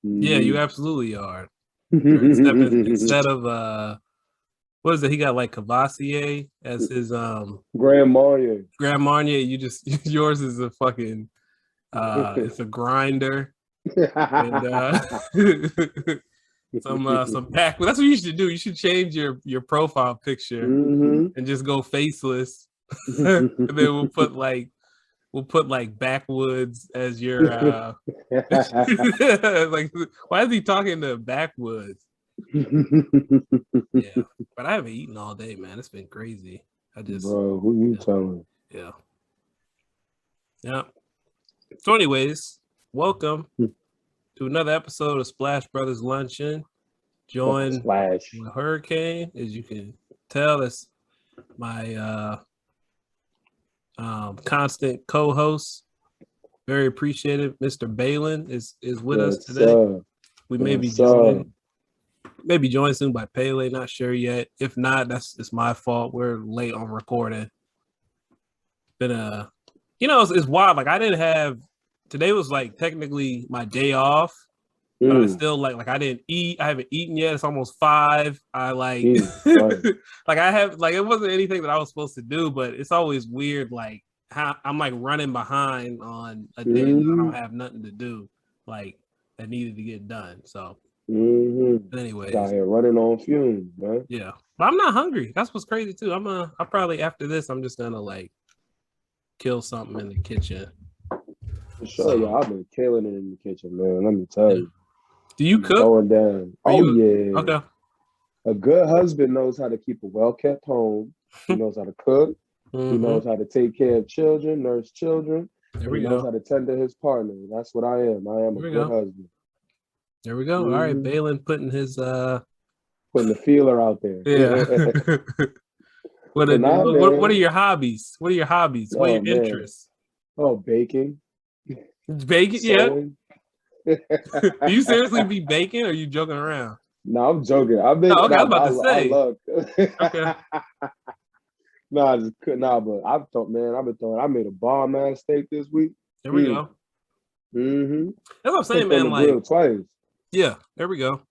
Yeah, you absolutely are. Instead of what is it? He got like Cavassier as his Grand Marnier. Grand Marnier. You just yours is a fucking it's a grinder and some back. Well, that's what you should do. You should change your profile picture and just go faceless. And then we'll put like backwoods as your like. Why is he talking to backwoods? Yeah, but I haven't eaten all day, man. It's been crazy. Bro, who you telling? Yeah. So, anyways, welcome to another episode of Splash Brothers Luncheon. Joined with Hurricane, as you can tell, that's my constant co-host. Very appreciated. Mr. Baylyn is with us today. Sir. We may be joined. Maybe joined soon by Pele, not sure yet. If not, it's my fault. We're late on recording. Been it's wild. Like I didn't have today was like technically my day off, but I still like I didn't eat. I haven't eaten yet. It's almost 5. I like like I have like it wasn't anything that I was supposed to do, but it's always weird like how I'm like running behind on a day that I don't have nothing to do, like that needed to get done. So anyways, out here running on fumes, man. Yeah, but I'm not hungry. That's what's crazy too. I'll probably after this I'm just gonna like kill something in the kitchen. For sure, yeah, I've been killing it in the kitchen, man. Let me tell you. Do you cook? Going down. Yeah. Okay. A good husband knows how to keep a well-kept home. He knows how to cook. He knows how to take care of children, nurse children. He knows how to tend to his partner. That's what I am. I am a good husband. There we go. All right, Baylyn putting his putting the feeler out there. Yeah. What are your hobbies? What are your hobbies? What are your interests? Oh, baking. Baking? Sewing. Yeah. Do you seriously be baking or are you joking around? No, I'm joking. I've been I was about to say. I love okay. But I've thought, man, I made a bomb ass steak this week. There we go. That's what I'm saying, man. Like twice. Yeah, there we go.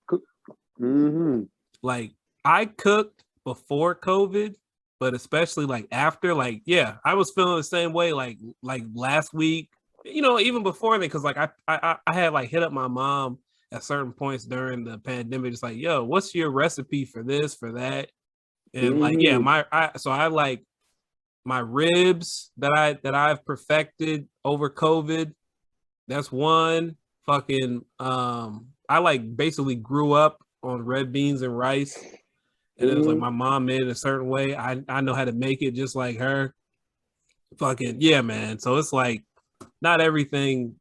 Like I cooked before COVID, but especially like after, like, yeah, I was feeling the same way like last week, even before that, because like I had like hit up my mom at certain points during the pandemic, just like, yo, what's your recipe for this, for that? And like, yeah, I like my ribs that I've perfected over COVID. That's one. Fucking I like basically grew up on red beans and rice. And it was like my mom made it a certain way. I know how to make it just like her. Fucking yeah, man. So it's like not everything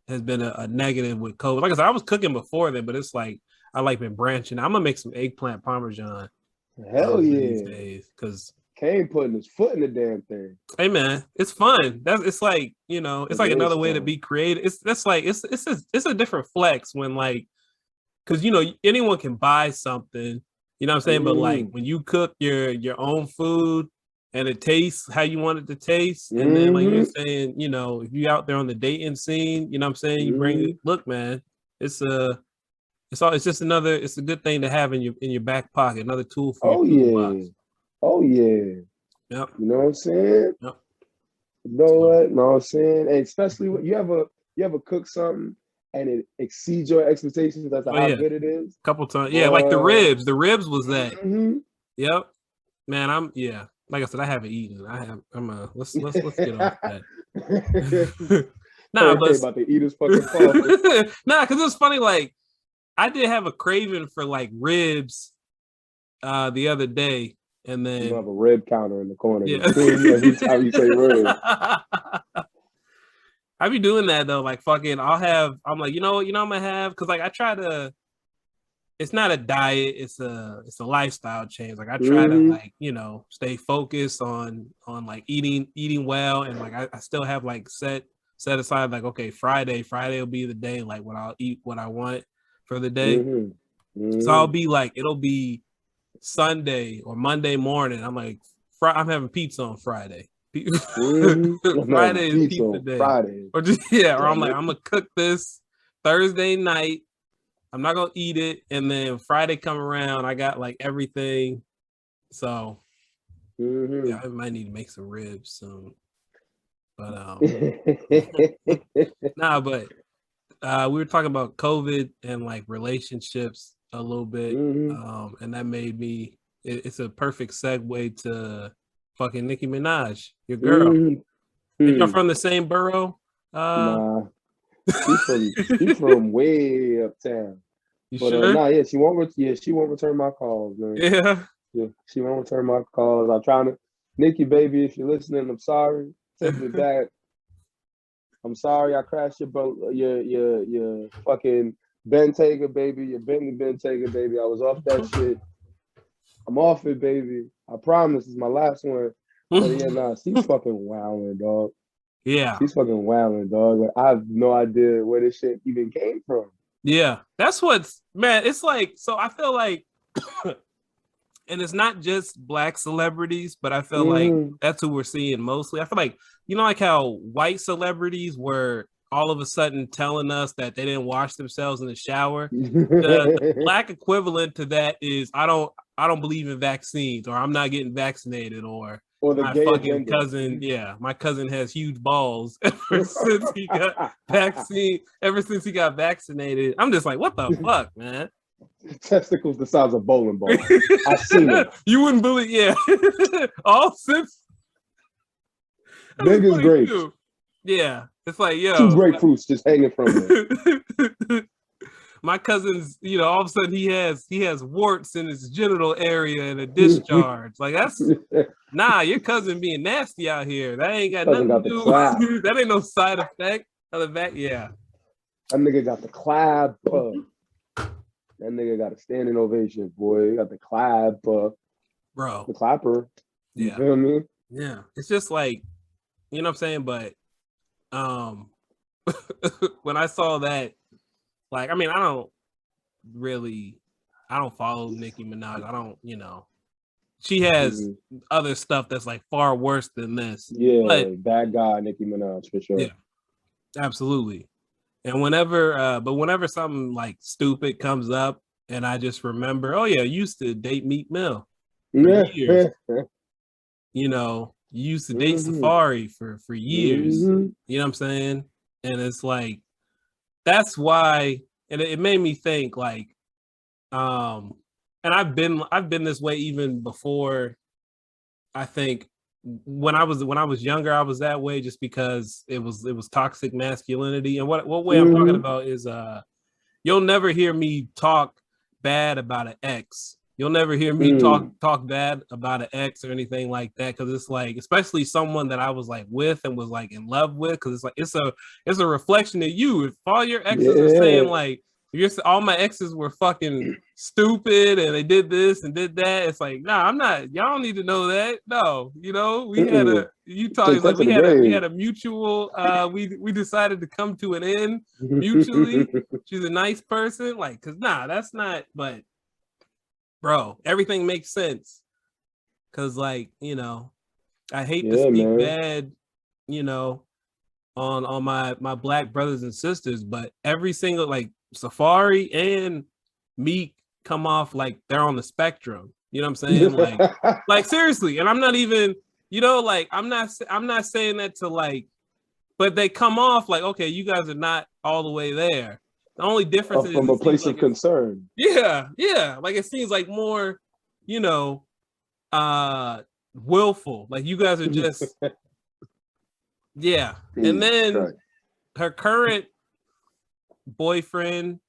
has been a negative with COVID. Like I said, I was cooking before then, but it's like I like been branching. I'm gonna make some eggplant parmesan. Hell yeah! These days, because Kane putting his foot in the damn thing. Hey man, it's fun. It's like it's like another way to be creative. It's a different flex when like, because anyone can buy something. You know what I'm saying? But like when you cook your own food and it tastes how you want it to taste, and then like you're saying, if you out there on the dating scene, you know what I'm saying, you bring it. Look, man, it's just another. It's a good thing to have in your back pocket, another tool for your toolbox. Oh yeah. Yep. You know what I'm saying? Yep. You know what I'm saying? And especially when you ever cook something and it exceeds your expectations as to how good it is. A couple times. Yeah, like the ribs. The ribs was that. Yep. Man, like I said, I haven't eaten. Let's get off that. Nah, but about to eat his fucking phone. Nah, because it's funny, like I did have a craving for like ribs the other day. And then you have a rib counter in the corner. Yeah. Every time you say rib. I be doing that though. Like fucking, I'm like, I'm gonna have, because like I try to. It's not a diet. It's a lifestyle change. Like I try to like stay focused on like eating well, and like I still have like set aside like, okay, Friday will be the day like when I'll eat what I want for the day. So I'll be like, it'll be Sunday or Monday morning. I'm like, I'm having pizza on Friday. Friday is pizza day. Friday. Or I'm like, I'm gonna cook this Thursday night I'm not gonna eat it. And then Friday come around, I got like everything. So yeah, I might need to make some ribs soon. But but we were talking about COVID and like relationships a little bit. And that made me it's a perfect segue to fucking Nicki Minaj, your girl. Is y'all from the same borough? Nah. She's from way uptown. You sure? Nah, she won't return my calls, man. Yeah, she won't return my calls. I'm trying to, Nicki, baby, if you're listening, I'm sorry. Take me back. I'm sorry I crashed your boat, your fucking Bentayga, baby, your Bentley Bentayga, baby. I was off that shit. I'm off it, baby. I promise. It's my last one. But yeah, nah, she's fucking wilding, dog. Yeah. She's fucking wilding, dog. Like, I have no idea where this shit even came from. Yeah. That's what's, man, it's like, so I feel like, and it's not just Black celebrities, but I feel like that's who we're seeing mostly. I feel like, you know, like how white celebrities were all of a sudden telling us that they didn't wash themselves in the shower. The Black equivalent to that is I don't believe in vaccines, or I'm not getting vaccinated, or the my gay fucking agenda. cousin, my cousin has huge balls ever since he got vaccinated. I'm just like, what the fuck, man? Testicles the size of bowling balls. I've seen it. You wouldn't believe, all since big as grapes. Too. Yeah, it's like, yo, 2 grapefruits just hanging from it. My cousin's, all of a sudden he has warts in his genital area and a discharge. Like, that's your cousin being nasty out here. That ain't got nothing to do. That ain't no side effect of the vac. Yeah, that nigga got the clap. That nigga got a standing ovation, boy. He got the clap, bro. The clapper. You feel me? Yeah, it's just like, you know what I'm saying. But when I saw that, like, I mean, I don't follow Nicki Minaj. I don't, she has other stuff that's like far worse than this. Yeah, but, bad guy, Nicki Minaj, for sure. Yeah, absolutely. And whenever something like stupid comes up and I just remember, oh yeah, I used to date Meek Mill for years. You used to date Safari for years. You know what I'm saying? And it's like, that's why, and it made me think like, and I've been this way even before. I think when I was younger, I was that way just because it was toxic masculinity. And what way I'm talking about is you'll never hear me talk bad about an ex. You'll never hear me talk bad about an ex or anything like that, because it's like, especially someone that I was like with and was like in love with, because it's like it's a reflection of you. If all your exes are saying like, all my exes were fucking stupid and they did this and did that, it's like, nah, I'm not. Y'all don't need to know that. No, we had we had a mutual. We decided to come to an end mutually. She's a nice person, like, cause that's not. But bro, everything makes sense. Cause like, I hate to speak bad, on my Black brothers and sisters, but every single, like, Safari and Meek come off like they're on the spectrum. You know what I'm saying? Like seriously. And I'm not even, like, I'm not saying that to like, but they come off like, okay, you guys are not all the way there. The only difference is from a place of concern. Yeah. Like, it seems like more, willful. Like, you guys are just And then her current boyfriend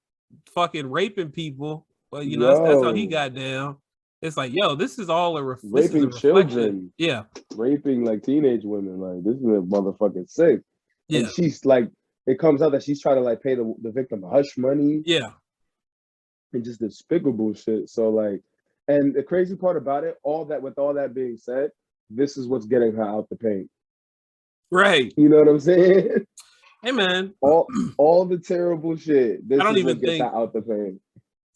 fucking raping people. Well, that's how he got down. It's like, yo, this is all raping children. Yeah, raping like teenage women. Like, this is a motherfucking sick. Yeah, and she's like, it comes out that she's trying to like pay the victim hush money. Yeah, and just despicable shit. So like, and the crazy part about it, with all that being said, this is what's getting her out the paint. Right. You know what I'm saying? Hey man, all the terrible shit. This I don't is even what gets think her out the paint.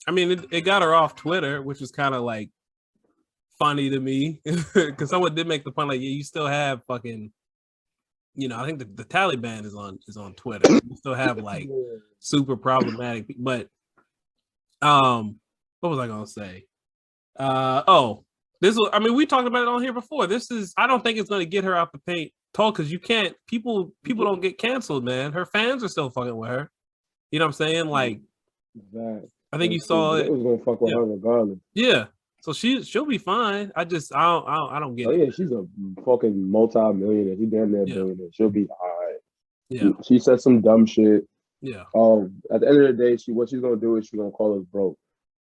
I mean, it got her off Twitter, which was kind of like funny to me, because someone did make the point like, yeah, you still have fucking, I think the Taliban is on Twitter. You still have like super problematic, but What was I gonna say? Oh, this was. I mean, we talked about it on here before. This is. I don't think it's gonna get her out the paint tall because you can't. People don't get canceled, man. Her fans are still fucking with her. You know what I'm saying? Like, That. I think you saw it. It was gonna fuck with her regardless. Yeah. So she'll be fine. I don't get it. Oh yeah, she's a fucking multi-millionaire. She damn near billionaire. She'll be all right. Yeah. She said some dumb shit. Yeah. At the end of the day, what she's gonna do is she's gonna call us broke.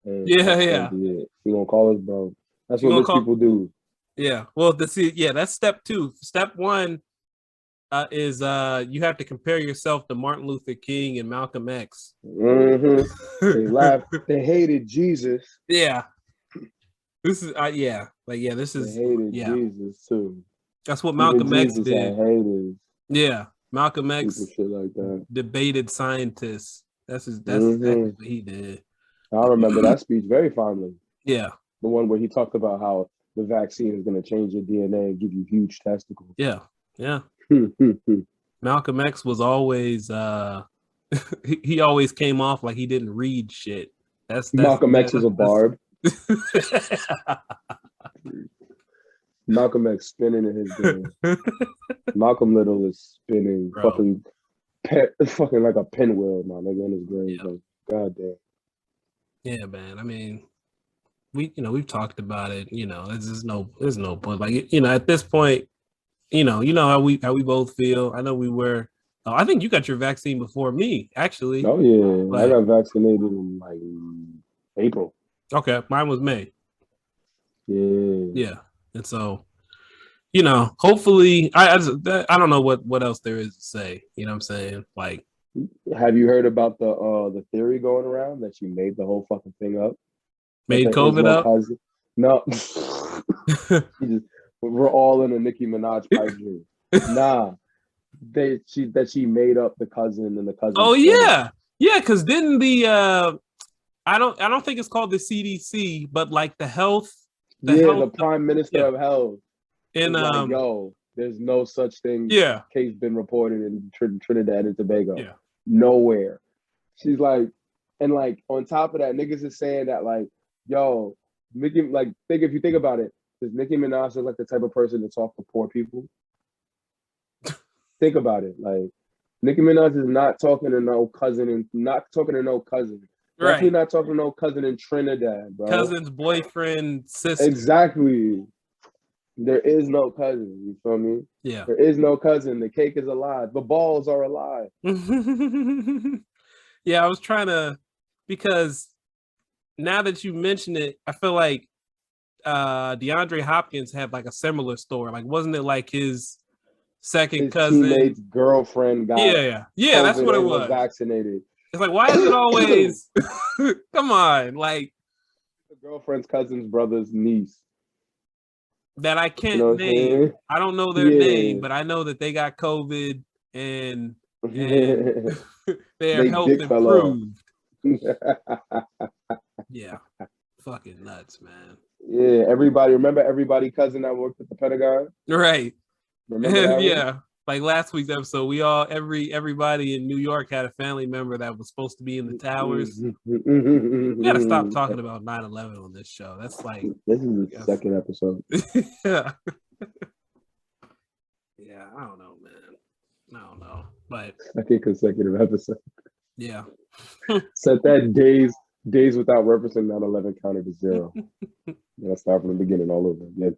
And yeah. She's gonna call us broke. That's what rich people do. Yeah. Well, that's step 2. Step 1 is you have to compare yourself to Martin Luther King and Malcolm X. Mm-hmm. They laughed. They hated Jesus. Yeah. This is this is they hated Jesus too. That's what Malcolm X did. Haters. Yeah. Malcolm X shit like that. Debated scientists. That's exactly what he did. I remember that speech very fondly. Yeah. The one where he talked about how the vaccine is going to change your DNA and give you huge testicles. Yeah. Yeah. Malcolm X was always he always came off like he didn't read shit. That's Malcolm X is a barb. Malcolm X spinning in his game. Malcolm Little is spinning fucking like a pinwheel, my nigga, in his grave. Yeah. Like, God damn. Yeah, man. I mean, we've talked about it. There's no point. Like, at this point, how we both feel. I know we were. I think you got your vaccine before me, actually. Oh yeah, I got vaccinated in like April. Okay, mine was May. Yeah. And so, hopefully, I don't know what else there is to say. You know what I'm saying? Like, have you heard about the theory going around that she made the whole fucking thing up? Made COVID up? No. We're all in a Nicki Minaj pipe dream. Nah. She made up the cousin and the cousin. Oh yeah. Yeah, because didn't the I don't think it's called the CDC, but like the health. The Prime Minister of Health. And there's no such thing. Yeah. Case been reported in Trinidad and Tobago. Yeah. Nowhere. She's like, and like on top of that, niggas is saying that like, yo, Nicki, like, if you think about it, because Nicki Minaj is like the type of person to talk to poor people. Think about it. Like, Nicki Minaj is not talking to no cousin and not talking to no cousin. Right. Definitely not talking to no cousin in Trinidad, bro. Cousin's boyfriend, sister. Exactly. There is no cousin. You feel me? Yeah. There is no cousin. The cake is alive. The balls are alive. Yeah, I was trying to, because now that you mention it, I feel like DeAndre Hopkins had like a similar story. Like, wasn't it like his second cousin? Teammate's girlfriend got yeah, that's what it was. Vaccinated. It's like, why is it always? Come on, like the girlfriend's cousin's brother's niece that I can't name. I don't know their name, but I know that they got COVID and their health improved. Yeah, fucking nuts, man. Yeah, everybody cousin that worked at the Pentagon, right? Remember yeah. Like last week's episode, everybody in New York had a family member that was supposed to be in the towers. We gotta stop talking about 9/11 on this show. That's like, this is the second episode. Yeah. Yeah, I don't know, man. I don't know, but second consecutive episode. Yeah. Said that days without referencing 9/11 counted to 0. Gotta start from the beginning all over again.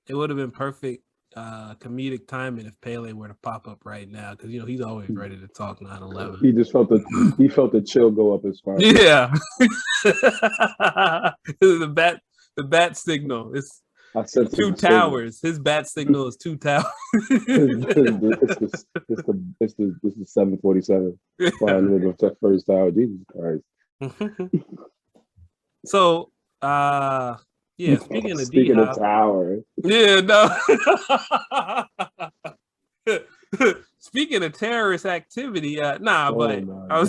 It would have been perfect comedic timing if Pele were to pop up right now, because he's always ready to talk 9/11. He just felt the chill go up his spine. Yeah. the bat signal. It's 2 towers. His bat signal is 2 towers. It's the 747. The first tower. Jesus Christ. So yeah, speaking of tower. Yeah, no. Speaking of terrorist activity, but I'm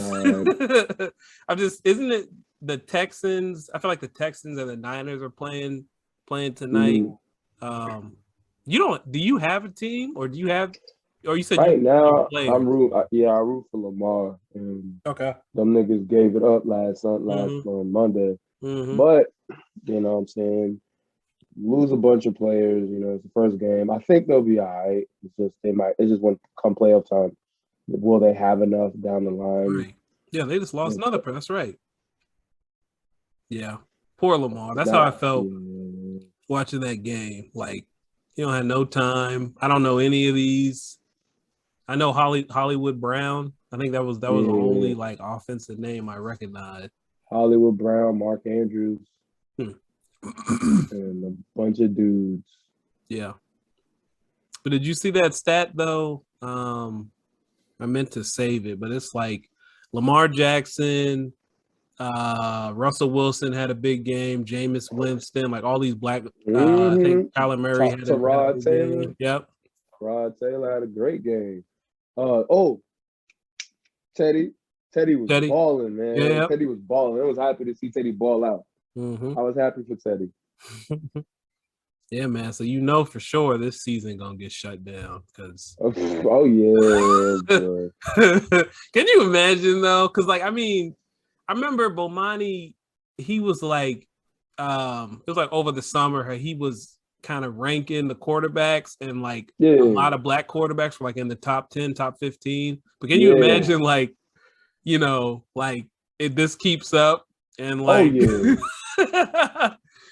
just, isn't it the Texans? I feel like the Texans and the Niners are playing tonight. Do you have a team, or do you have Or you said Right you now, player? I root for Lamar, and Okay. them niggas gave it up last Mm-hmm. Monday. Mm-hmm. But you know what I'm saying, lose a bunch of players. You know, it's the first game. I think they'll be all right. It's just they might. It's just when come playoff time, will they have enough down the line? Right. Yeah, they just lost It's another player. That's right. Yeah. Poor Lamar. That's how I that. felt Yeah, watching that game. Like, you don't have no time. I don't know any of these. I know Hollywood Brown. I think that was the yeah. only like offensive name I recognized. Hollywood Brown, Mark Andrews, Hmm. and a bunch of dudes. Yeah. But did you see that stat though? I meant to save it, but it's like Lamar Jackson, Russell Wilson had a big game, Jameis Winston, like all these black I think Kyler Murray had a Tyrod big Taylor. game. Yep. Tyrod Taylor had a great game. Teddy. Teddy was Teddy. balling, man. Yeah. Teddy was balling. I was happy to see Teddy ball out. Mm-hmm. I was happy for Teddy. Yeah, man. So you know for sure this season gonna get shut down because Oh yeah, boy. can you imagine though? Because like I mean, I remember Bomani, he was like it was like over the summer, he was kind of ranking the quarterbacks and like a Yeah, lot of black quarterbacks were like in the top 10, top 15. But can you yeah. imagine like, like if this keeps up and Oh like yeah.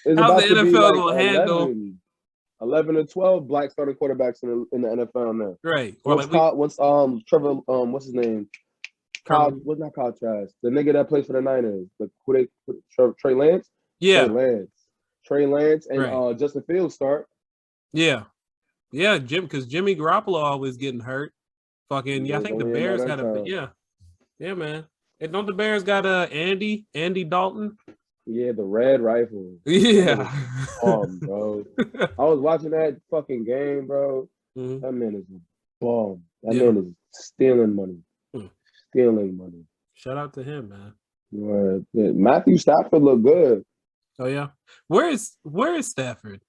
It's how's the about to be NFL like gonna handle 11 or 12 black starting quarterbacks in the NFL now. right? Or like Once Trevor what's his name? Trevor, What's not Kyle Trask? The nigga that plays for the Niners. Trey Lance? yeah, Trey Lance and right. Justin Fields start. Yeah. Yeah, because Jimmy Garoppolo always getting hurt. Fucking yeah, I There's think the only a Bears matter of had a time. yeah. Yeah, man. And don't the Bears got Andy Dalton? Yeah, the red rifle. Yeah. Bro. I was watching that fucking game, bro. Mhm. That man is a bum. That Yeah. man is stealing money. Hmm. Stealing money. Shout out to him, man. Matthew Stafford looked good. Oh yeah. Where is Stafford?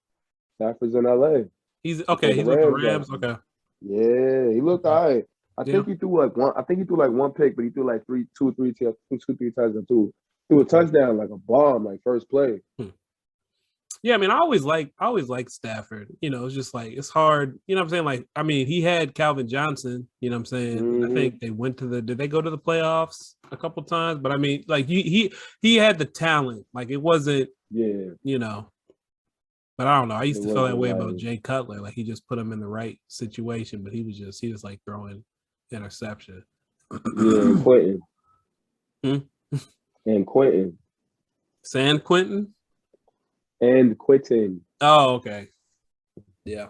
Stafford's in LA. He's That's where okay, the he's with the Rams Rams. got him. Okay. Yeah, he looked all right. I Yeah. think he threw like one pick, but he threw like two, three times and threw a touchdown like a bomb, like first play. Yeah, I mean, I always like Stafford. It's just like it's hard. You know what I'm saying? Like, I mean, he had Calvin Johnson. You know what I'm saying? And I think they went to did they go to the playoffs a couple times? But I mean, like he had the talent. Like it wasn't. Yeah, But I don't know. I used it to feel that wasn't way like about Jay Cutler. Like he just put him in the right situation, but he just like throwing interception. and Quentin Hmm? and Quentin San Quentin. and Quentin. Oh, okay. Yeah.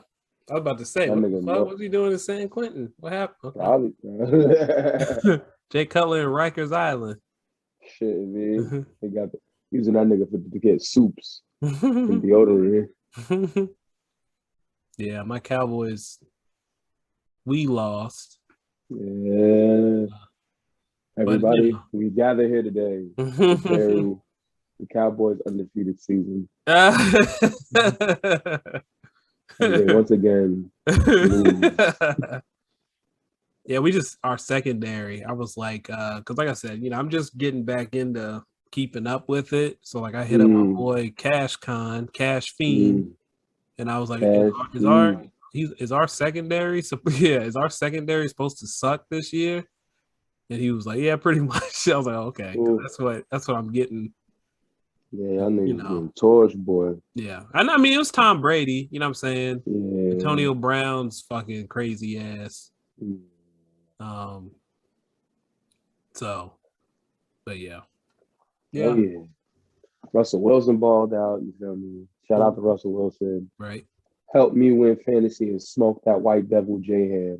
I was about to say, That what the nigga fuck was he doing in San Quentin? What happened? probably Okay. Jay Cutler in Rikers Island. shit, man. They got using that nigga to get soups and deodorant. Yeah, my Cowboys, we lost. Yeah, But everybody, we gather here today to bury the Cowboys' undefeated season. And they once again lose. Yeah, we just our secondary. I was like, because like I said, I'm just getting back into keeping up with it. So like I hit up my boy Cash Fiend, and I was like, is our secondary? So yeah, is our secondary supposed to suck this year? And he was like, yeah, pretty much. I was like, okay, 'cause that's what I'm getting. Yeah, I need getting torch, boy. Yeah. And I mean, it was Tom Brady, you know what I'm saying? Yeah. Antonio Brown's fucking crazy ass. So, but yeah. Yeah. Oh, yeah. Russell Wilson balled out, you feel me? Shout out to Russell Wilson. Right. Help me win fantasy and smoke that white devil J-Head.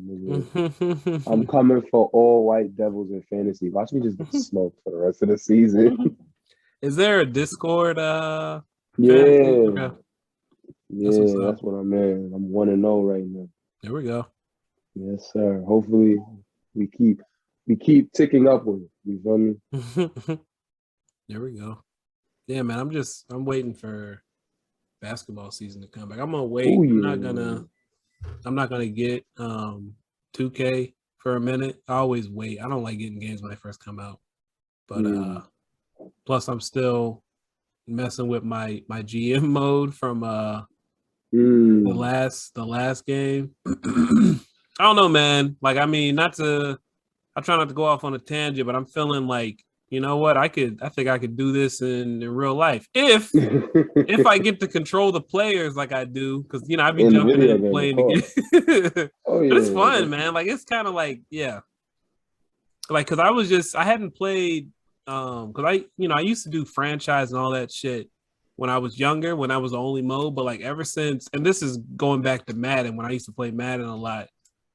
I'm coming for all white devils in fantasy. Watch me just get smoked for the rest of the season. Is there a Discord? Yeah. Okay. Yeah, that's what I'm in. I'm 1-0 right now. There we go. Yes, sir. Hopefully we keep ticking upward. You feel me? There we go. Yeah, man. I'm waiting for basketball season to come back. I'm gonna wait. Ooh, yeah. I'm not gonna get 2K for a minute. I always wait. I don't like getting games when they first come out. But plus I'm still messing with my GM mode from the last game. I don't know, man. Like, I mean, I try not to go off on a tangent, but I'm feeling like, you know what? I think I could do this in real life if I get to control the players like I do, because I be jumping in and playing the game. Oh yeah, but it's fun, man. Like, it's kind of like, yeah, like, because I hadn't played, because I used to do franchise and all that shit when I was younger, when I was the only mode, but like ever since, and this is going back to Madden when I used to play Madden a lot.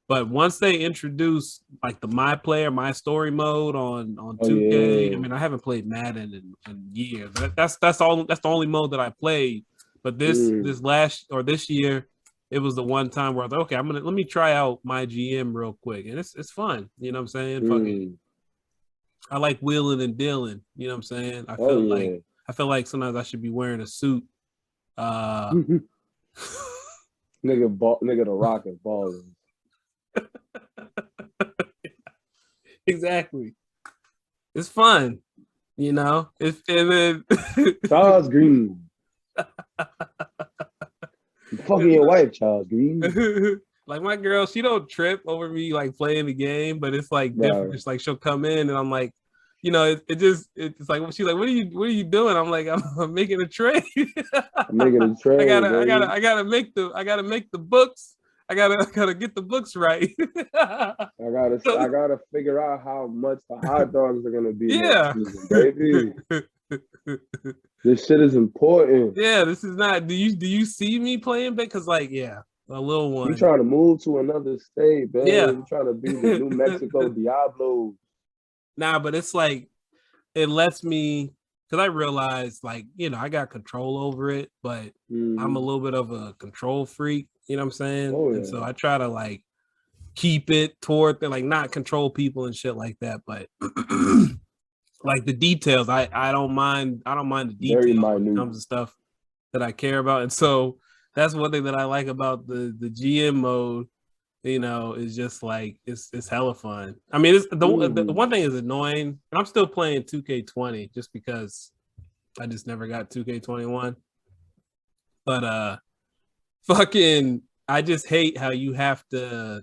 But once they introduced like the my player, my story mode on 2K, I mean, I haven't played Madden in years. That's the only mode that I played. But this year, it was the one time where I was like, okay, let me try out my GM real quick, and it's fun. You know what I'm saying? Fucking, I like wheeling and dealing. You know what I'm saying? I feel like sometimes I should be wearing a suit. Nigga, the Rocket balling. Exactly. It's fun, It's and then Charles Green. Fucking your wife, Charles Green. Like, my girl, she don't trip over me like playing the game, but it's like different. Right. It's like she'll come in and I'm like, it's like she's like, what are you doing? I'm like, I'm making a trade. I'm making a trade. I gotta make the books. I gotta get the books right. I gotta figure out how much the hot dogs are gonna be. Yeah, next season, baby. This shit is important. Yeah, this is not. Do you see me playing? Because like, yeah, a little one. You trying to move to another state, baby? Yeah, you trying to be the New Mexico Diablo. Nah, but it's like it lets me, because I realize, like, I got control over it, but I'm a little bit of a control freak. You know what I'm saying? Oh, yeah. And so I try to like keep it toward like not control people and shit like that, but like the details, I don't mind. I don't mind the details when it comes to stuff that I care about. And so that's one thing that I like about the GM mode. Is just like it's hella fun. I mean, the one thing is annoying, and I'm still playing 2K20 just because I just never got 2K21. But fucking, I just hate how you have to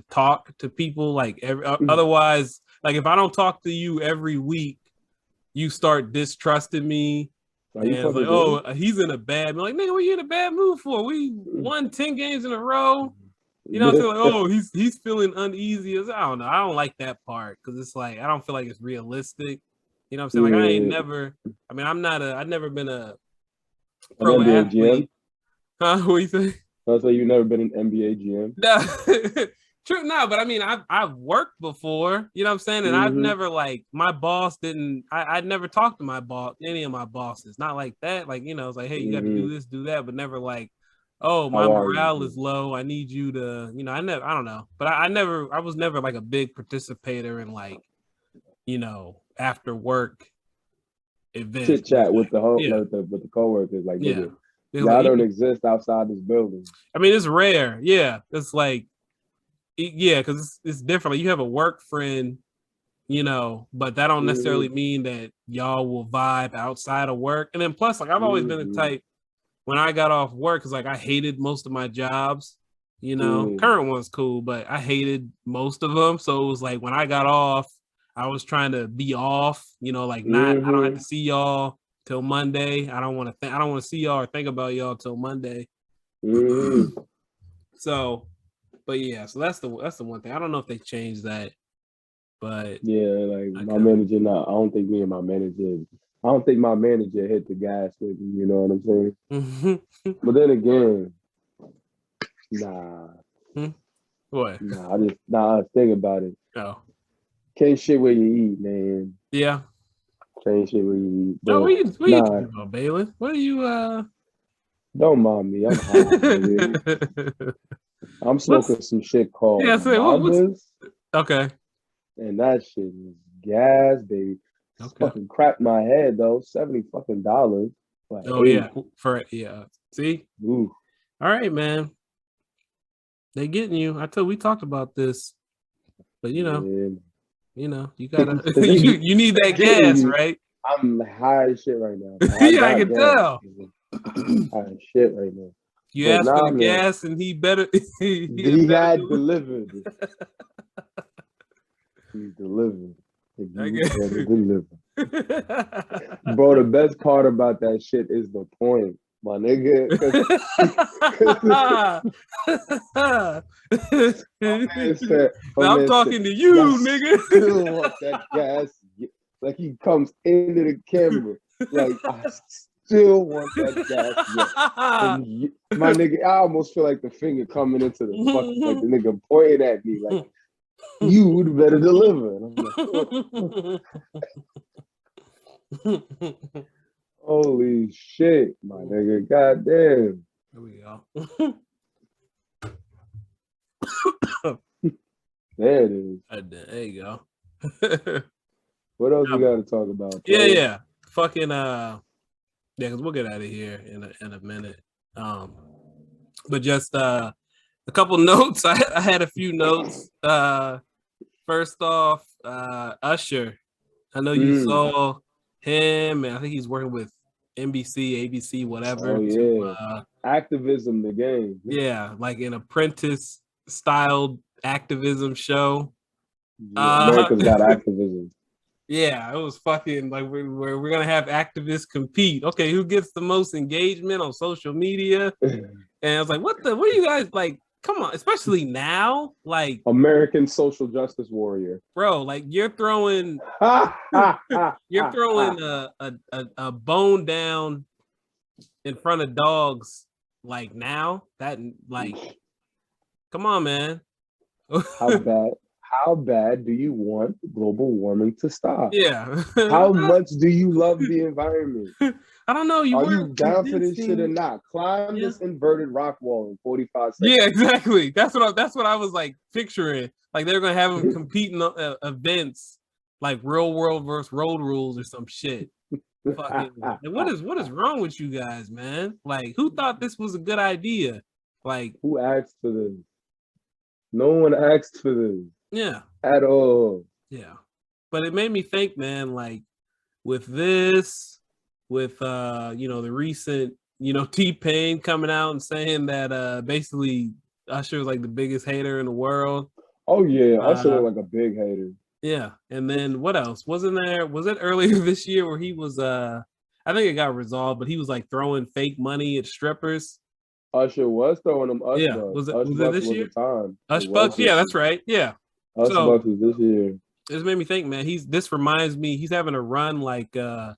talk to people like otherwise, like if I don't talk to you every week, you start distrusting me. And it's like, oh, he's in a bad mood. Like, nigga, what are you in a bad mood for? We won 10 games in a row. You know what I'm saying? Like, oh, he's feeling uneasy. I don't know. I don't like that part because it's like I don't feel like it's realistic. You know what I'm saying? Like, I've never been a pro athlete. Huh? What you say? So you've never been an NBA GM? No. True, no, but I mean, I've worked before, you know what I'm saying? And I've never, like, my boss didn't, I'd never talked to my boss, any of my bosses, not like that. Like, it's like, hey, you got to do this, do that, but never like, oh, my morale is low. I need you to, I don't know. But I was never like a big participator in like, after work events. Chit chat with the whole, with the coworkers. Like, y'all don't exist outside this building. I mean, it's rare. Yeah. It's like, because it's different. Like, you have a work friend, but that don't necessarily mean that y'all will vibe outside of work. And then plus, like, I've always been the type, when I got off work, because like I hated most of my jobs, current one's cool, but I hated most of them. So it was like when I got off, I was trying to be off, like not, I don't have to see y'all till Monday. I don't want to see y'all or think about y'all till Monday. So, but yeah, so that's the one thing. I don't know if they changed that, but yeah, like my manager, I don't think my manager hit the gas with me, you know what I'm saying? But then again, nah. What? Nah, think about it. Oh. Can't shit where you eat, man. Yeah. Can't shit where you eat. But, what are you talking about, Baylyn? What are you Don't mind me. I'm high, I'm smoking some shit called okay. And that shit is gas, baby. Okay. Fucking cracked my head though. $70 fucking. Oh yeah, See. Ooh. All right, man. They getting you. We talked about this, but you gotta you need that gas, right? I'm high as shit right now. Yeah, I can tell. High as shit right now. You asked for the gas, and he better. he had delivered. He's delivered. Delivered. Bro, the best part about that shit is the point, my nigga. I'm talking to you, nigga. Still want that gas. Like he comes into the camera. Like I still want that gas. My nigga, I almost feel like the finger coming into the fucking, like the nigga pointing at me, like you would better deliver. And I'm like, holy shit, my nigga, goddamn. There we go. There it is. There you go. What else we got to talk about? Yeah. Fucking because we'll get out of here in a minute. But just a couple notes. I had a few notes. First off, Usher. I know you saw him, and I think he's working with NBC, ABC, whatever. Oh yeah, activism, the game. Yeah, like an apprentice styled activism show. Yeah, America's Got Activism. Yeah, it was fucking like we're gonna have activists compete. Okay, who gets the most engagement on social media? And I was like, what are you guys like? Come on, especially now, like American social justice warrior, bro. Like you're throwing a bone down in front of dogs. Like now, that like, come on, man. How bad do you want global warming to stop? Yeah. How much do you love the environment? I don't know. Are you down for this shit or not? Climb this inverted rock wall in 45 seconds. Yeah, exactly. That's what I was like picturing. Like they're gonna have them competing events like real world versus road rules or some shit. Fucking, like, what is wrong with you guys, man? Like who thought this was a good idea? Like who asked for this? No one asked for this. Yeah. At all. Yeah. But it made me think, man, like with this, with the recent, T-Pain coming out and saying that basically Usher is like the biggest hater in the world. Oh yeah, Usher like a big hater. Yeah. And then what else? Was it earlier this year where he was I think it got resolved, but he was like throwing fake money at strippers. Usher was throwing them Ush yeah. Bucks. Was it this year? Time. Ush Bucks, yeah, that's right. Yeah. Usher Bucks was this year. This made me think, man, this reminds me, he's having a run like like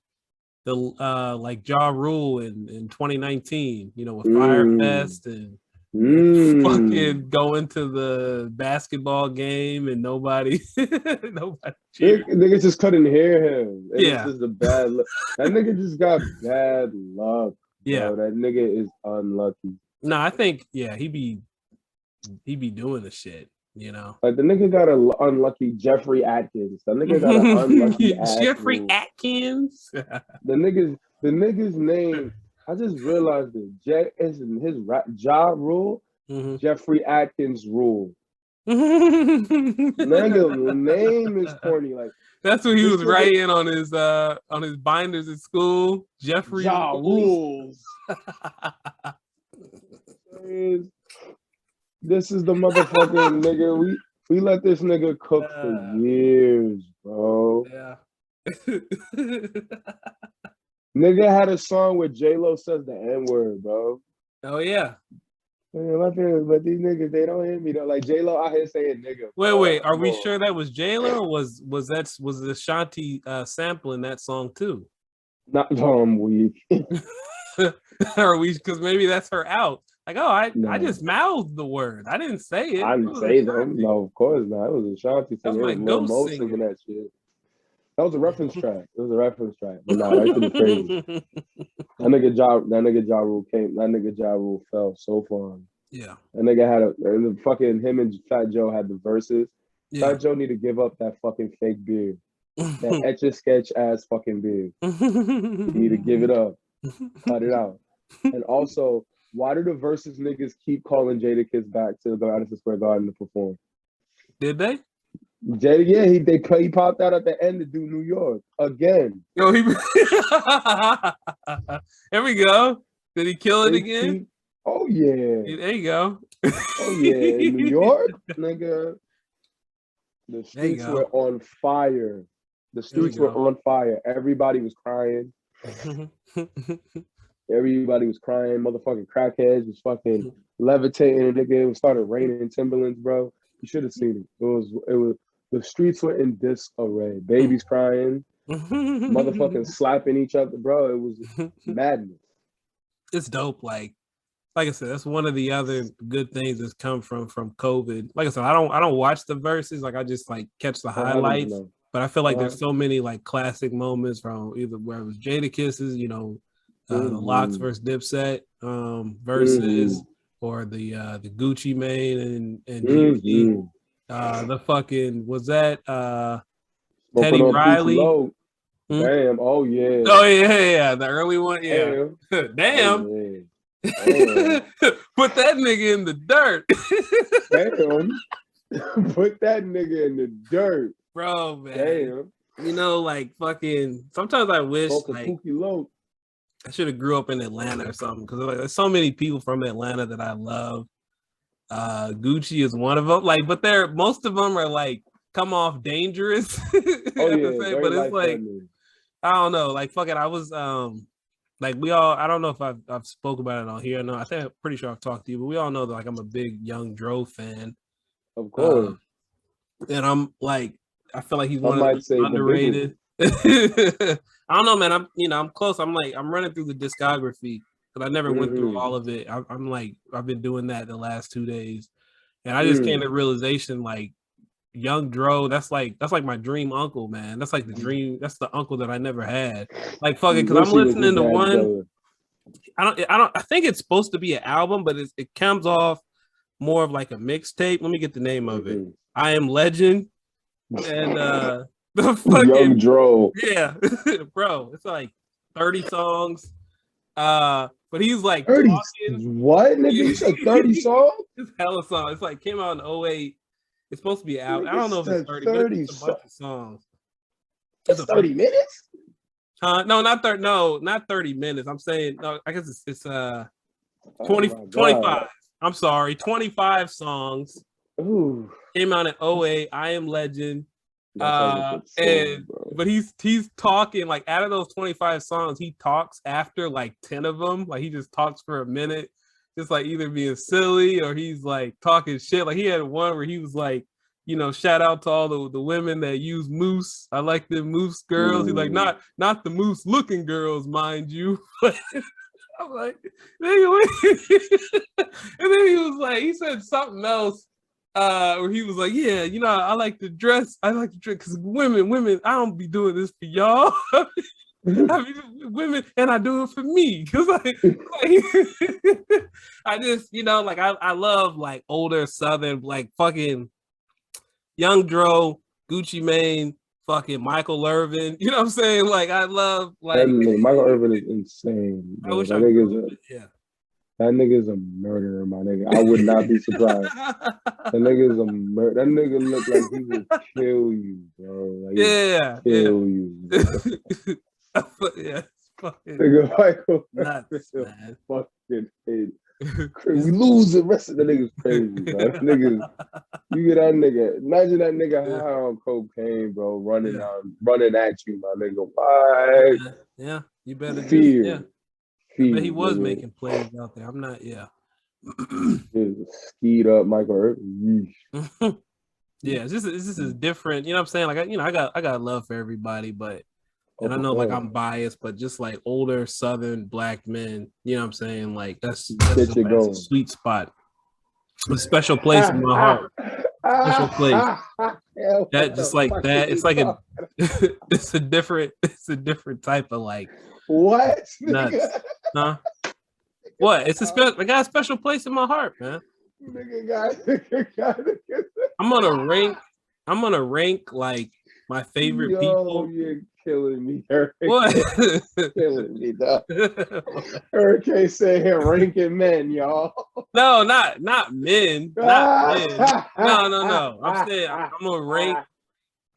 Ja Rule in 2019, with Fire Fest and fucking going to the basketball game and nobody niggas just couldn't hear him. Yeah. It's just a bad luck. That nigga just got bad luck. Yeah. Bro. That nigga is unlucky. No, I think he be doing the shit. Like the nigga got an unlucky Jeffrey ATkins. The nigga got an unlucky Jeffrey ATkins. the nigga's name. I just realized it. Is in his Ja Rule. Jeffrey ATkins Rule. Nigga, name is corny. Like that's what he was writing on his binders at school. Jeffrey Ja Rules. This is the motherfucking nigga. We let this nigga cook for years, bro. Yeah. Nigga had a song where J-Lo says the N-word, bro. Oh yeah. My feelings, but these niggas, they don't hear me though. Like J-Lo out here saying nigga. Wait, are we sure that was J-Lo or was the Ashanti sampling that song too? Not I'm weak. Are we, because maybe that's her out. Like, I just mouthed the word. I didn't say it. I didn't say them. No, of course not. It was Ashanti singing. That was my ghost singing that shit. That was a reference track. It was a reference track. But nah, that shit is crazy. That nigga Ja Rule came. That nigga Ja Rule fell so far. Yeah. That nigga had the fucking him and Fat Joe had the verses. Yeah. Fat Joe need to give up that fucking fake beard. That Etch-a-Sketch ass fucking beard. You need to give it up. Cut it out. And also, Why do the Versus niggas keep calling Jadakiss back to the Madison Square Garden to perform? Did they? He popped out at the end to do New York again. Yo, here we go. Did he kill it again? Oh yeah. There you go. Oh yeah, in New York, nigga. The streets were on fire. The streets were on fire. Everybody was crying. Everybody was crying. Motherfucking crackheads was fucking levitating. Nigga, it started raining Timberlands, bro. You should have seen it. It was. The streets were in disarray. Babies crying, motherfucking slapping each other, bro. It was madness. It's dope. Like I said, that's one of the other good things that's come from COVID. Like I said, I don't watch the verses. Like I just like catch the highlights. But I feel like there's so many like classic moments from either where it was Jadakiss's, you know, the Locks versus Dipset versus or the Gucci Mane and Jeezy. The fucking was that Teddy Riley? Damn! Oh yeah! The early one, yeah. Damn! Oh, yeah. Put that nigga in the dirt. Damn! Put that nigga in the dirt, bro, man. Damn! You know, like fucking. Sometimes I wish like I should have grew up in Atlanta or something because like, there's so many people from Atlanta that I love. Gucci is one of them, like, but most of them are like come off dangerous. But it's like I don't know, like fuck it. I was like we all, I don't know if I've spoke about it on here. No, I think I'm pretty sure I've talked to you, but we all know that like I'm a big Young Dro fan. Of course. And I'm like, I feel like he's one of the underrated. I don't know, man. I'm close. I'm running through the discography. I never went through all of it. I'm like, I've been doing that the last 2 days, and I just came to realization like, Young Dro, that's like my dream uncle, man. That's like the dream. That's the uncle that I never had. Like fuck it, because I'm listening to one. I think it's supposed to be an album, but it comes off more of like a mixtape. Let me get the name of it. I Am Legend, and the fucking Young Dro. Yeah, bro. It's like 30 songs. But he's like 30. Talking. What, nigga? You said 30 songs? It's hella songs. It's like came out in 2008. It's supposed to be out. I don't know if it's 30, but it's a bunch of songs. It's 30 minutes? No, not 30. No, not 30 minutes. I'm saying no. I guess it's 20, 25. I'm sorry, 25 songs. Ooh. Came out in 2008. I Am Legend. But he's talking like out of those 25 songs, he talks after like 10 of them. Like he just talks for a minute, just like either being silly or he's like talking shit. Like he had one where he was like, you know, shout out to all the women that use mousse. I like the mousse girls. He's like, not the mousse looking girls, mind you. I'm like, and then he was like, he said something else. Where he was like, yeah, you know, I like to dress because women, I don't be doing this for y'all. I mean, women, and I do it for me. Because I just, you know, like I love like older Southern, like fucking Young Dro, Gucci Mane, fucking Michael Irvin. You know what I'm saying? Like I love like Michael Irvin is insane. I wish that nigga's a murderer, my nigga. I would not be surprised. That nigga's a murder. That nigga look like he would kill you, bro. Like, kill you. Yeah, fucking nigga Michael nuts, man. Fucking idiot. We lose the rest of the niggas crazy, bro. Niggas, you get that nigga. Imagine that nigga high on cocaine, bro, running at you, my nigga. Why? Yeah, you better fear. But he was making plays out there. I'm not, skied up Michael Irvin. Yeah, this is different. You know what I'm saying? Like I got love for everybody, but and I know like I'm biased, but just like older Southern black men, you know what I'm saying? Like that's a sweet spot. A special place in my heart. Special place. That just like that. It's like it's a different type of like what nuts. Huh? What? It's I got a special place in my heart, man. Nigga got I'm gonna rank like my favorite Yo, people. you're killing me, Hurricane. What? Killing me, dog. Hurricane say here ranking men, y'all. No, not men. Not men. No. I'm saying I'm gonna rank.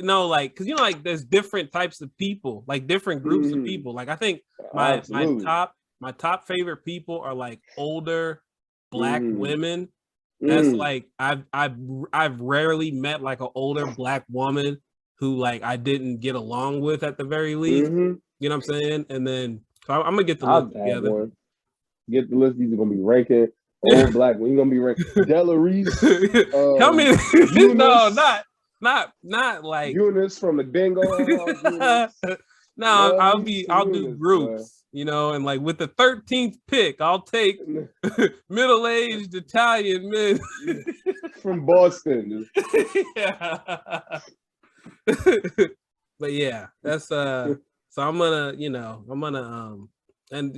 No, like, cause like there's different types of people, like different groups of people. Like I think my top favorite people are like older Black women. That's like I've rarely met like an older Black woman who like I didn't get along with at the very least. You know what I'm saying? And then so I'm gonna get the list together. One. Get the list. These are gonna be ranking old Black. We're gonna be ranking Della Reese. Tell me, no, not like Eunice from the Bingo. No, I'll do groups. You know, and like with the 13th pick, I'll take middle-aged Italian men from Boston. Yeah. But yeah, that's so I'm gonna and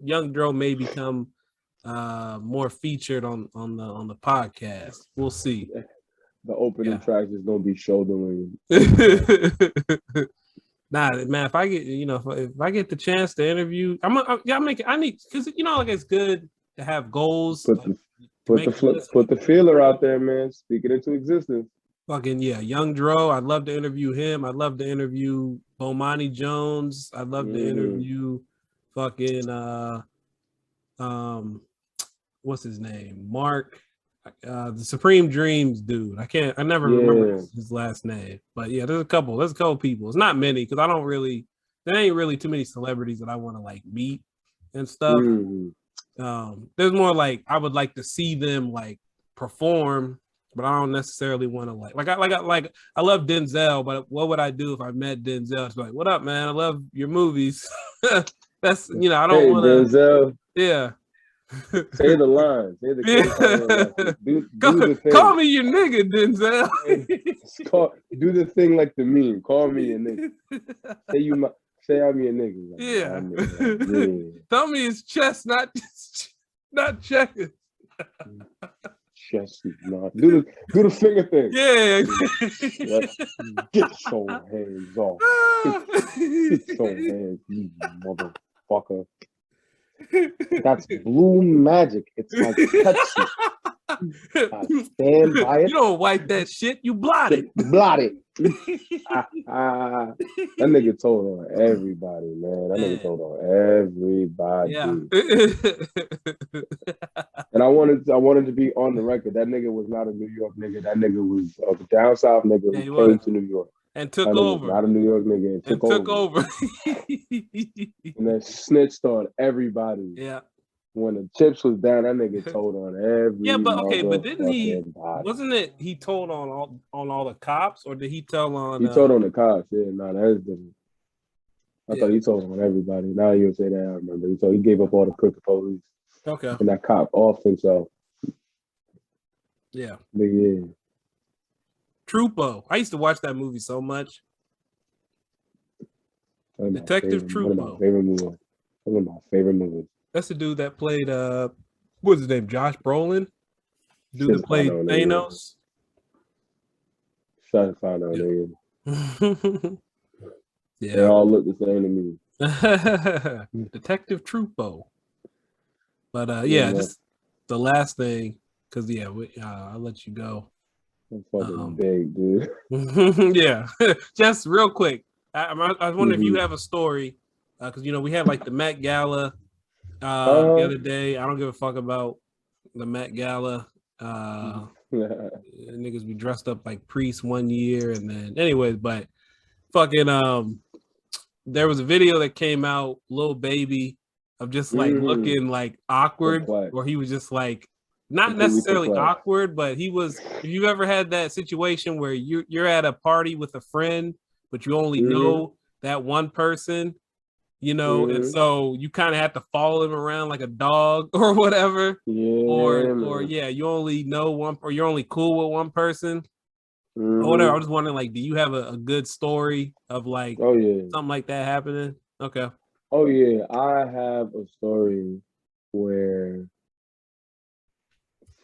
Young Dro may become more featured on the podcast. We'll see. The opening track is gonna be shouldering. Nah, man. If I get if I get the chance to interview, I need because like it's good to have goals. Put the feeler out there, man. Speak it into existence. Fucking yeah, Young Dro. I'd love to interview him. I'd love to interview Bomani Jones. I'd love to interview fucking what's his name? Mark. The Supreme Dreams dude. I never remember his last name. But yeah, there's a couple people. It's not many because there ain't really too many celebrities that I want to like meet and stuff. There's more like I would like to see them like perform, but I don't necessarily want to like I love Denzel, but what would I do if I met Denzel? It's like, what up, man? I love your movies. That's I don't want to. Denzel. Yeah. Say the line. Say the do the thing. Call me your nigga, Denzel. Do the thing like the meme. Call me your nigga. Say I'm your nigga. Like, yeah. Tell me it's chess, not checkers. Chess, not. Do the finger thing. Yeah. Get your hands off. Get your hands, you motherfucker. That's blue magic. It's like Pepsi. I stand by it. You don't wipe that shit. You blot it. Blot it. That nigga told on everybody, man. That nigga told on everybody. Yeah. And I wanted to be on the record. That nigga was not a New York nigga. That nigga was a down south nigga who came to New York. And took over. Not a New York nigga. And took over. And then snitched on everybody. Yeah. When the chips was down, that nigga told on every. Yeah, but okay, but didn't he? Wasn't it? He told on all the cops, or did he tell on? He told on the cops. Yeah, no, that is different. I thought he told on everybody. Now you say that, I remember. He gave up all the crooked police. Okay. And that cop off himself. Yeah. But yeah. Trupo. I used to watch that movie so much. Detective Trupo. One of my favorite movies. That's the dude that played what's his name? Josh Brolin? Dude that played Thanos. Shut find out, nigga. Yeah. They all look the same to me. Detective Trupo. But just the last thing, because I'll let you go. I'm fucking big, dude. Yeah. Just real quick. I was wondering if you have a story, because we had like the Met Gala the other day. I don't give a fuck about the Met Gala. Niggas be dressed up like priests one year, and then anyways, but fucking there was a video that came out, Lil Baby, of just like looking like awkward, or he was just like not necessarily awkward, but he was. If you've ever had that situation where you're at a party with a friend, but you only know that one person, and so you kind of have to follow him around like a dog or whatever, or you only know one, or you're only cool with one person, or whatever. I was just wondering, like, do you have a good story of like something like that happening? Okay. Oh yeah, I have a story where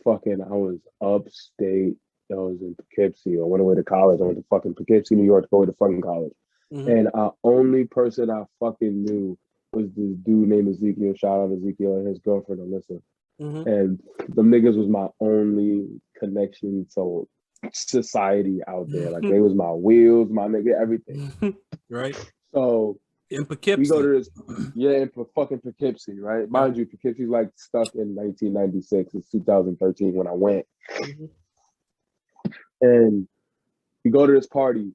fucking I was upstate I was in Poughkeepsie. I went away to college. I went to fucking Poughkeepsie, New York, to go to fucking college. And only person I fucking knew was this dude named Ezekiel. Shout out Ezekiel and his girlfriend Alyssa. And the niggas was my only connection to society out there. Like they was my wheels, my nigga, everything. Right. So in Poughkeepsie. We go to this, in fucking Poughkeepsie, right? Mind you, Poughkeepsie's like stuck in 1996. It's 2013 when I went. And we go to this party,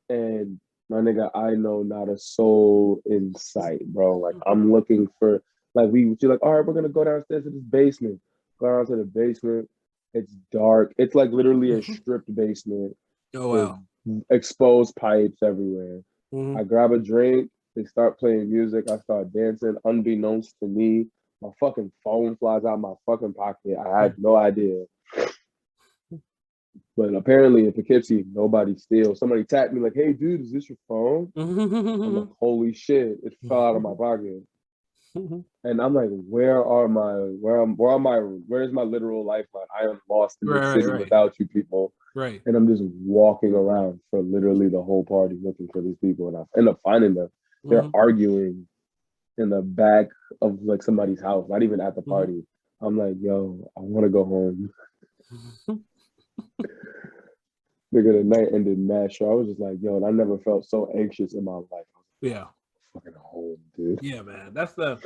and my nigga, I know not a soul in sight, bro. Like I'm looking for, like you're like, all right, we're gonna go downstairs to this basement. Go down to the basement. It's dark. It's like literally a stripped basement. Oh wow! Exposed pipes everywhere. I grab a drink. They start playing music. I start dancing. Unbeknownst to me, my fucking phone flies out my fucking pocket. I had no idea. But apparently in Poughkeepsie, nobody steals. Somebody tapped me like, "Hey, dude, is this your phone?" I'm like, "Holy shit!" It fell out of my pocket. And I'm like, where's my literal lifeline? I am lost in the city without you people. Right. And I'm just walking around for literally the whole party looking for these people. And I end up finding them. They're arguing in the back of like somebody's house, not even at the party. I'm like, yo, I want to go home. Nigga, the night ended mad short. I was just like, yo, and I never felt so anxious in my life. Yeah. Fucking home, dude. Yeah, man. That's the.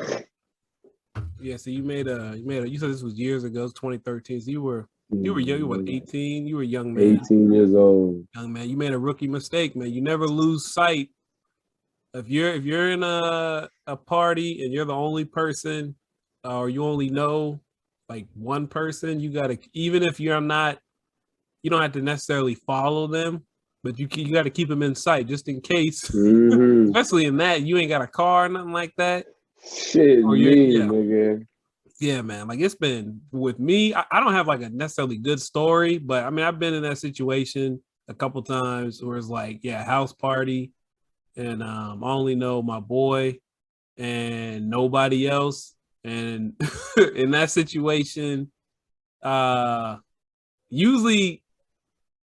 Yeah, so you said this was years ago, 2013. So you were young, you were 18. You were a young man. 18 years old. Young man, you made a rookie mistake, man. You never lose sight. If you're in a party and you're the only person, or you only know like one person, you gotta, even if you're not, you don't have to necessarily follow them, but you got to keep them in sight just in case. Especially in that, you ain't got a car or nothing like that. Shit, nigga. Yeah, man. Like it's been with me. I don't have like a necessarily good story, but I mean, I've been in that situation a couple times where it's like, house party, and I only know my boy and nobody else. And in that situation, usually,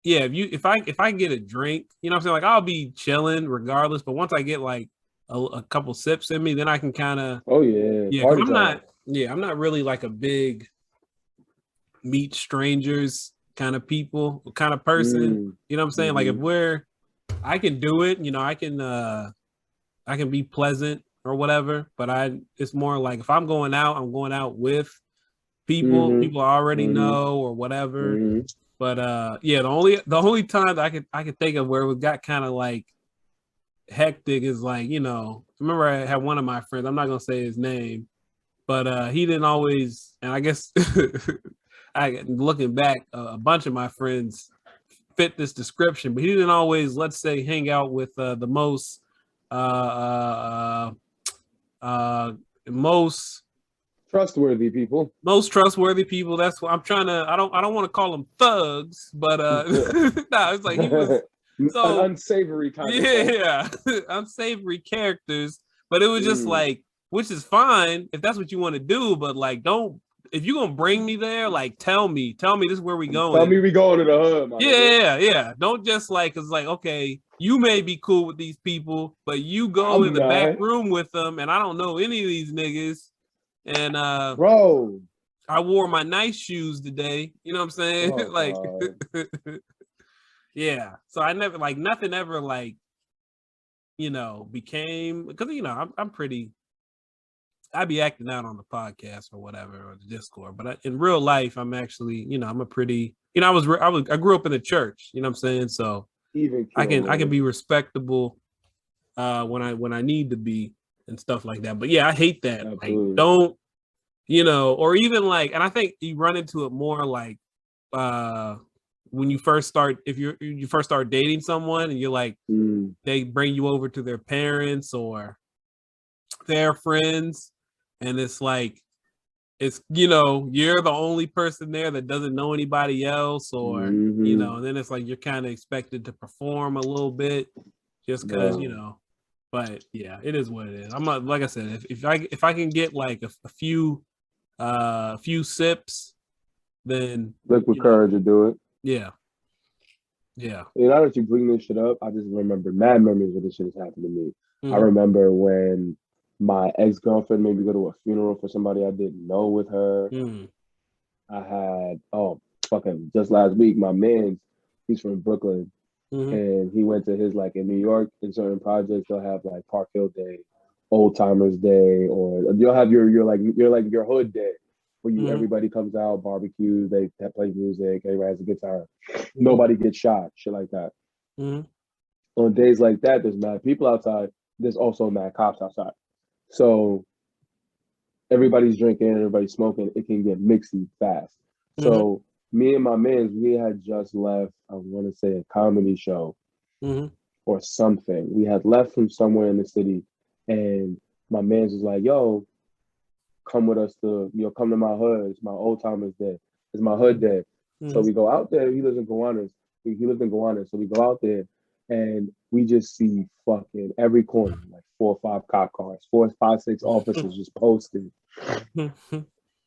if I get a drink, you know what I'm saying? Like I'll be chilling regardless, but once I get like a couple sips in me, then I can kind of I'm not really like a big meet strangers kind of person. You know what I'm saying? Like if I can do it, you know, I can be pleasant or whatever, but it's more like if I'm going out with people I already know or whatever. But the only time that I could think of where it got kind of like hectic is like, you know, remember I had one of my friends, I'm not gonna say his name, but he didn't always, and I guess looking back, a bunch of my friends fit this description, but he didn't always, let's say, hang out with the most trustworthy people. Most trustworthy people. That's what I'm trying to. I don't want to call them thugs, but it's like he was so unsavory kind of unsavory characters. But it was just like, which is fine if that's what you want to do, but like, don't. If you're gonna bring me there, like tell me this is where we going. Tell me we going to the hood. Yeah. Don't just like, it's like, okay, you may be cool with these people, but you go in the back room with them, and I don't know any of these niggas. And bro, I wore my nice shoes today. You know what I'm saying? Like, yeah. So I never like nothing ever like, you know, became, because you know I'm pretty. I be acting out on the podcast or whatever, or the Discord, but in real life, I'm actually, you know, I'm a pretty, you know, I grew up in the church. You know what I'm saying? So I can be respectable when I need to be and stuff like that. But yeah, I hate that. Like, don't, you know, or even like, and I think you run into it more like when you first start, if you first start dating someone and you're like, they bring you over to their parents or their friends, and it's like, it's, you know, you're the only person there that doesn't know anybody else, or you know, and then it's like you're kind of expected to perform a little bit just because, you know. But yeah, it is what it is. I'm not, like I said, if I can get like a few sips, then liquid courage to do it. Yeah, Yeah. Now that you bring this shit up, I just remember mad memories of this shit has happened to me. I Mm-hmm. remember when my ex-girlfriend made me go to a funeral for somebody I didn't know with her. Mm. I had, fucking just last week, my man, he's from Brooklyn, Mm-hmm. and he went to his, like, in New York, in certain projects, they'll have like Park Hill Day, Old Timers Day, or you'll have your hood day where Mm-hmm. everybody comes out, barbecues, they play music, everybody has a good time. Mm-hmm. Nobody gets shot, shit like that. Mm-hmm. On days like that, there's mad people outside. There's also mad cops outside. So everybody's drinking, everybody's smoking. It can get mixy fast. Mm-hmm. So me and my mans, we had just left, I want to say a comedy show Mm-hmm. or something. We had left from somewhere in the city, and my man's was like, yo, come with us come to my hood. It's my old timers day. It's my hood day. So Mm-hmm. we go out there. He lives in Gowanus. He lived in Gowanus. So we go out there and we just see fucking every corner, like 4 or 5 cop cars, 4, 5, 6 officers just posted.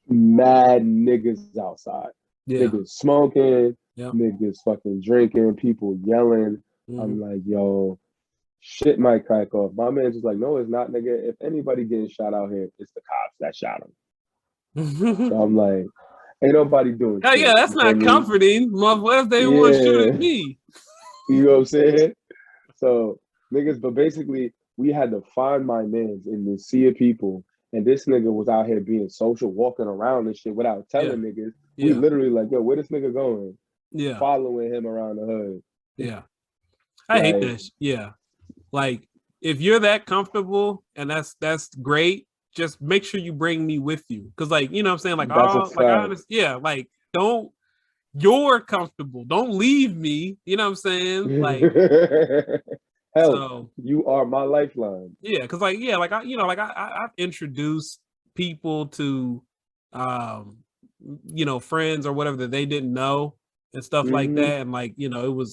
Mad niggas outside. Yeah. Niggas smoking, Yeah. niggas fucking drinking, people yelling. Mm-hmm. I'm like, yo, shit might crack off. My man's just like, no, it's not, nigga. If anybody getting shot out here, it's the cops that shot him. So I'm like, ain't nobody doing Oh shit. yeah, that's You feel not me? comforting. What if they want to shoot at Yeah. me? You know what I'm saying? So niggas, but basically we had to find my mans in this sea of people. And this nigga was out here being social, walking around and shit without telling niggas. We Yeah. literally like, yo, where this nigga going? Yeah. Following him around the hood. Yeah. I hate that. Yeah. Like if you're that comfortable and that's great, just make sure you bring me with you. Cause like, you know what I'm saying? Like, That's a oh, like I fact. understand. Yeah, like you're comfortable. Don't leave me. You know what I'm saying? Like Help. so You are my lifeline. yeah, because like yeah, like I've introduced people to friends or whatever that they didn't know and stuff like Mm-hmm. that. And like,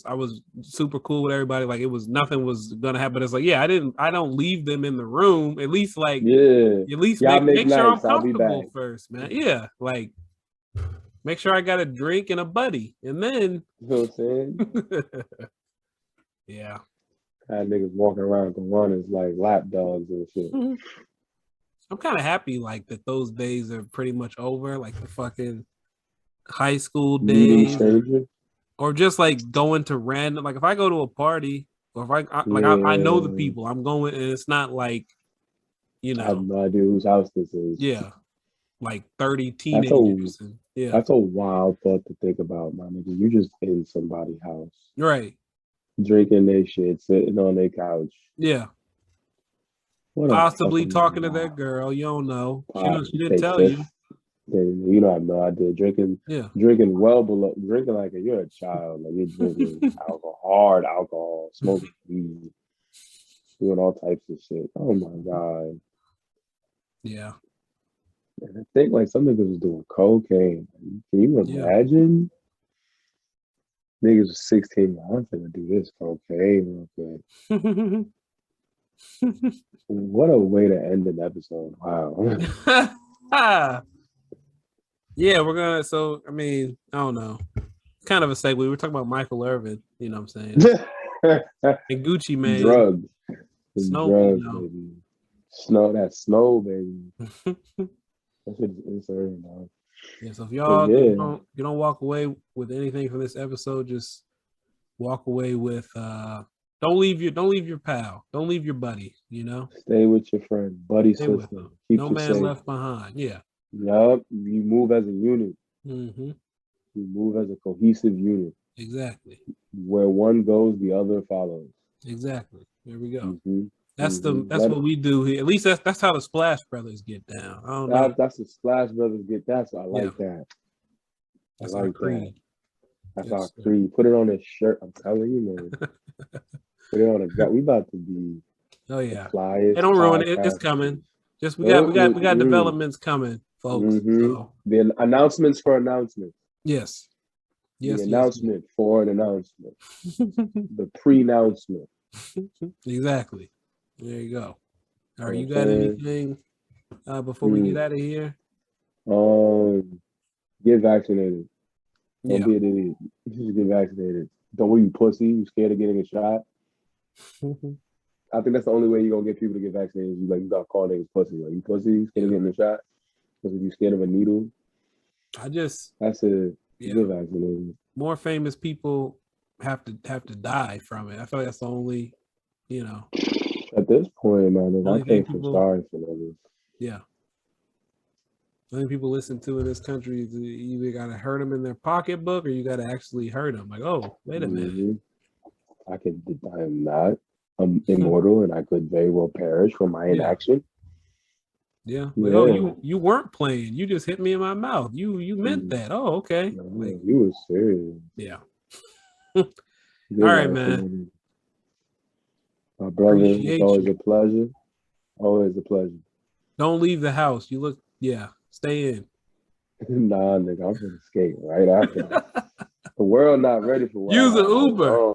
I was super cool with everybody. Like it was nothing was gonna happen. It's like, yeah, I don't leave them in the room. At least like Yeah. at least Y'all make make sure I'm nice. I'll be back. comfortable first, man. Yeah. Like make sure I got a drink and a buddy. And then You know what I'm saying? yeah. Had niggas walking around going runners like lap dogs and shit. I'm kind of happy like that those days are pretty much over, like the fucking high school Meeting days strangers. or just like going to random, like if I go to a party or if I know the people I'm going and it's not like, I have no idea whose house this is. yeah, like 30 That's teenagers and yeah. That's a wild thought to think about, my nigga. You just in somebody's house. Right. Drinking their shit, sitting on their couch. Yeah. What Possibly talking to that girl. You don't know. She didn't tell you. Then you don't have no idea. Drinking well below, drinking like you're a child. Like you're drinking hard alcohol, smoking weed, doing all types of shit. Oh my God. Yeah. And I think like some niggas was doing cocaine. Can you imagine? Niggas was 16. I'm gonna do this cocaine real quick. What a way to end an episode. Wow. Yeah, we're gonna. So, I mean, I don't know. Kind of a segue. We're talking about Michael Irvin. You know what I'm saying? And Gucci Mane. Drugs. Snow, drugs, baby. Snow, baby. That shit is insane, dog. Yeah. So if y'all you don't walk away with anything from this episode, just walk away with don't leave your pal. Don't leave your buddy, you know? Stay with your friend, buddy, Stay sister. No man left behind. Yeah. Yup. You move as a unit. Mm-hmm. You move as a cohesive unit. Exactly. Where one goes, the other follows. Exactly. There we go. Mm-hmm. That's what we do here. At least that's how the Splash Brothers get down. I don't know. That's the Splash Brothers get. That's I like that. That's our creed. That's our creed. Put it on a shirt. I'm telling you, man. Put it on a gut. We about to be. Oh yeah. Flyest. Hey, don't ruin it. It's coming. Just we got developments coming, folks. So. The announcements for announcements. Yes. The announcement for an announcement. The pre-announcement. Exactly. There you go. All right, you got anything before we get out of here? Get vaccinated. Don't be an idiot. Just get vaccinated. Don't what are you pussy? You scared of getting a shot? I think that's the only way you're gonna get people to get vaccinated. You gotta call niggas pussy. Like, you pussy, you scared of getting a shot? Because you scared of a needle. That's it. Yeah. Get vaccinated. More famous people have to die from it. I feel like that's the only, At this point, man, I can't feel sorry for niggas. Yeah. I think people listen to in this country is you either gotta hurt them in their pocketbook or you gotta actually hurt them. Like, oh, wait a minute. I am not. I'm immortal and I could very well perish from my inaction. Yeah. Like, oh, you weren't playing. You just hit me in my mouth. You meant that. Oh, okay. Like, you were serious. Yeah. All right, man. My brother, it's always a pleasure. Always a pleasure. Don't leave the house. You look, stay in. Nah, nigga, I'm gonna skate right after that. The world not ready for Use an Uber.